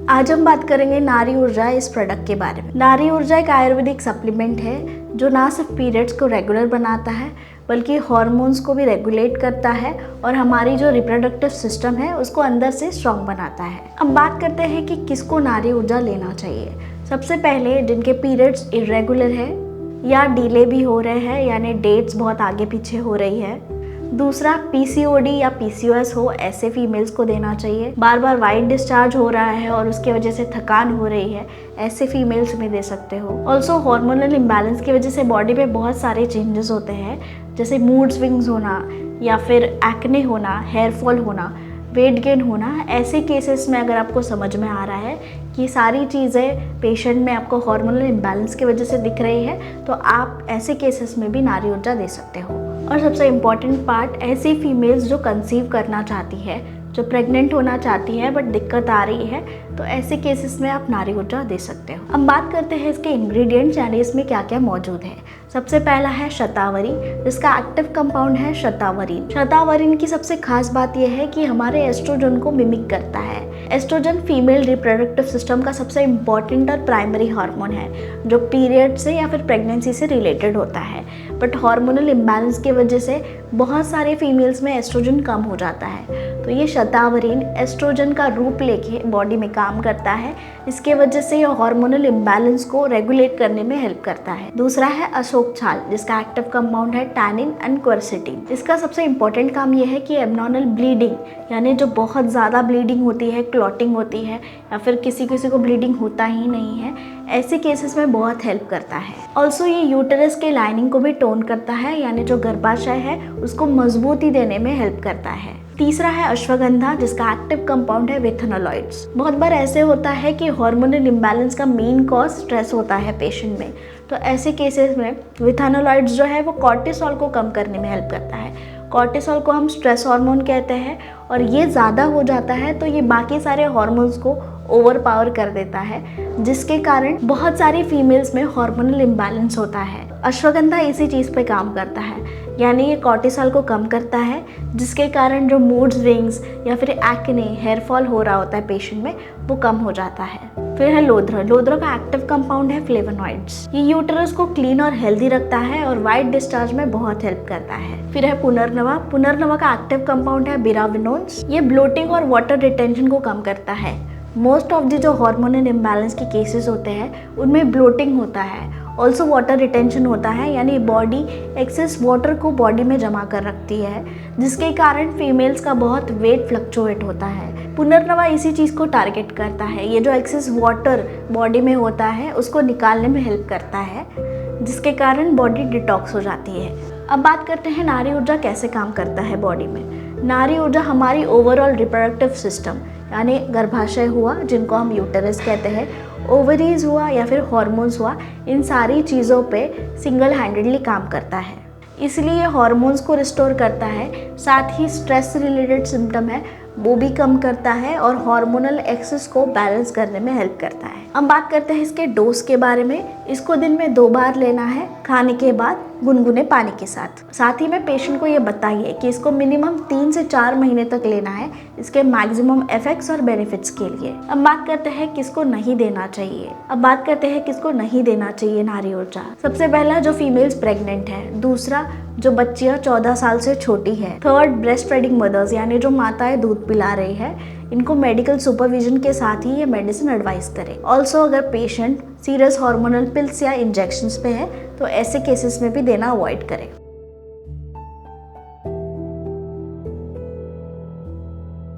आज हम बात करेंगे नारी ऊर्जा इस प्रोडक्ट के बारे में। नारी ऊर्जा एक आयुर्वेदिक सप्लीमेंट है जो ना सिर्फ पीरियड्स को रेगुलर बनाता है बल्कि हार्मोन्स को भी रेगुलेट करता है और हमारी जो रिप्रोडक्टिव सिस्टम है उसको अंदर से स्ट्रॉन्ग बनाता है। अब बात करते हैं कि किसको नारी ऊर्जा लेना चाहिए। सबसे पहले जिनके पीरियड्स इरेगुलर है या डिले भी हो रहे हैं, यानी डेट्स बहुत आगे पीछे हो रही है। दूसरा, पीसीओडी या पीसीओएस हो, ऐसे फीमेल्स को देना चाहिए। बार बार वाइट डिस्चार्ज हो रहा है और उसकी वजह से थकान हो रही है, ऐसे फीमेल्स में दे सकते हो। ऑल्सो हार्मोनल इम्बैलेंस की वजह से बॉडी में बहुत सारे चेंजेस होते हैं, जैसे मूड स्विंग्स होना या फिर एक्ने होना, हेयर फॉल होना, वेट गेन होना। ऐसे केसेस में अगर आपको समझ में आ रहा है कि सारी चीज़ें पेशेंट में आपको हार्मोनल इम्बैलेंस की वजह से दिख रही है, तो आप ऐसे केसेस में भी नारी ऊर्जा दे सकते हो। और सबसे इम्पॉर्टेंट पार्ट, ऐसी फीमेल्स जो कंसीव करना चाहती है, जो प्रेग्नेंट होना चाहती है बट दिक्कत आ रही है, तो ऐसे केसेस में आप नारी ऊर्जा दे सकते हो। अब बात करते हैं इसके इंग्रेडिएंट्स, यानी इसमें क्या क्या मौजूद है। सबसे पहला है शतावरी, जिसका एक्टिव कंपाउंड है शतावरीन। शतावरीन की सबसे खास बात यह है कि हमारे एस्ट्रोजन को मिमिक करता है। एस्ट्रोजन फीमेल रिप्रोडक्टिव सिस्टम का सबसे इम्पॉर्टेंट और प्राइमरी हार्मोन है जो पीरियड से या फिर प्रेगनेंसी से रिलेटेड होता है। बट हार्मोनल इम्बैलेंस की वजह से बहुत सारे फीमेल्स में एस्ट्रोजन कम हो जाता है, तो ये शतावरीन एस्ट्रोजन का रूप लेके बॉडी में काम करता है। इसके वजह से ये हार्मोनल इम्बैलेंस को रेगुलेट करने में हेल्प करता है। दूसरा है अशोक छाल, जिसका एक्टिव कंपाउंड है टैनिन एंड क्वर्सेटिन। इसका सबसे इंपॉर्टेंट काम ये है कि एब्नॉर्मल ब्लीडिंग, यानी जो बहुत ज़्यादा ब्लीडिंग होती है, क्लॉटिंग होती है या फिर किसी किसी को ब्लीडिंग होता ही नहीं है, ऐसे केसेस में बहुत हेल्प करता है। ऑल्सो ये यूटेरस के लाइनिंग को भी टोन करता है, यानी जो गर्भाशय है उसको मजबूती देने में हेल्प करता है। तीसरा है अश्वगंधा, जिसका एक्टिव कंपाउंड है विथेनोलॉइड्स। बहुत बार ऐसे होता है कि हार्मोनल इम्बैलेंस का मेन कॉज स्ट्रेस होता है पेशेंट में, तो ऐसे केसेस में विथेनोलॉइड्स जो है वो कॉर्टिसोल को कम करने में हेल्प करता है। कॉर्टिसोल को हम स्ट्रेस हार्मोन कहते हैं और ये ज़्यादा हो जाता है तो ये बाकी सारे हार्मोन्स को ओवर पावर कर देता है, जिसके कारण बहुत सारी फीमेल्स में हार्मोनल इम्बैलेंस होता है। अश्वगंधा इसी चीज़ पे काम करता है, यानी ये कॉर्टिसोल को कम करता है, जिसके कारण जो मूड स्विंग्स या फिर एक्ने, हेयर फॉल हो रहा होता है पेशेंट में, वो कम हो जाता है। फिर है लोद्र। लोद्र का एक्टिव कंपाउंड है फ्लेवोनॉइड्स। ये यूटेरस को क्लीन और हेल्दी रखता है और वाइट डिस्चार्ज में बहुत हेल्प करता है। फिर है पुनर्नवा। पुनर्नवा का एक्टिव कंपाउंड है बिराविनोन्स। ये ब्लोटिंग और वाटर रिटेंशन को कम करता है। मोस्ट ऑफ द जो हार्मोनल इम्बैलेंस के केसेस होते हैं उनमें ब्लोटिंग होता है, ऑल्सो वाटर रिटेंशन होता है, यानी बॉडी एक्सेस वाटर को बॉडी में जमा कर रखती है, जिसके कारण फीमेल्स का बहुत वेट फ्लक्चुएट होता है। पुनर्नवा इसी चीज़ को टारगेट करता है। ये जो एक्सेस वाटर बॉडी में होता है उसको निकालने में हेल्प करता है, जिसके कारण बॉडी डिटॉक्स हो जाती है। अब बात करते हैं नारी ऊर्जा कैसे काम करता है बॉडी में। नारी ऊर्जा हमारी ओवरऑल रिप्रोडक्टिव सिस्टम, यानी गर्भाशय हुआ जिनको हम यूटेरस कहते हैं, ओवरीज हुआ या फिर हार्मोन्स हुआ, इन सारी चीज़ों पे सिंगल हैंडेडली काम करता है। इसलिए ये हार्मोन्स को रिस्टोर करता है, साथ ही स्ट्रेस रिलेटेड सिम्टम है वो भी कम करता है और हार्मोनल एक्सेस को बैलेंस करने में हेल्प करता है। अब बात करते हैं इसके डोज के बारे में। इसको दिन में 2 बार लेना है, खाने के बाद गुनगुने पानी के साथ। साथ ही में पेशेंट को ये बताइए कि इसको मिनिमम 3 से 4 महीने तक लेना है, इसके मैक्सिमम इफेक्ट्स और बेनिफिट्स के लिए। अब बात करते हैं किसको नहीं देना चाहिए। अब बात करते हैं किसको नहीं देना चाहिए नारी ऊर्जा। सबसे पहला, जो फीमेल्स प्रेग्नेंट है। दूसरा, जो बच्चियां 14 साल से छोटी है। थर्ड, ब्रेस्ट फीडिंग मदर्स, यानी जो माताएं दूध पिला रही है, इनको मेडिकल सुपरविजन के साथ ही ये मेडिसिन एडवाइस करें। ऑल्सो अगर पेशेंट सीरियस हार्मोनल पिल्स या इंजेक्शंस पे है तो ऐसे केसेस में भी देना अवॉइड करें।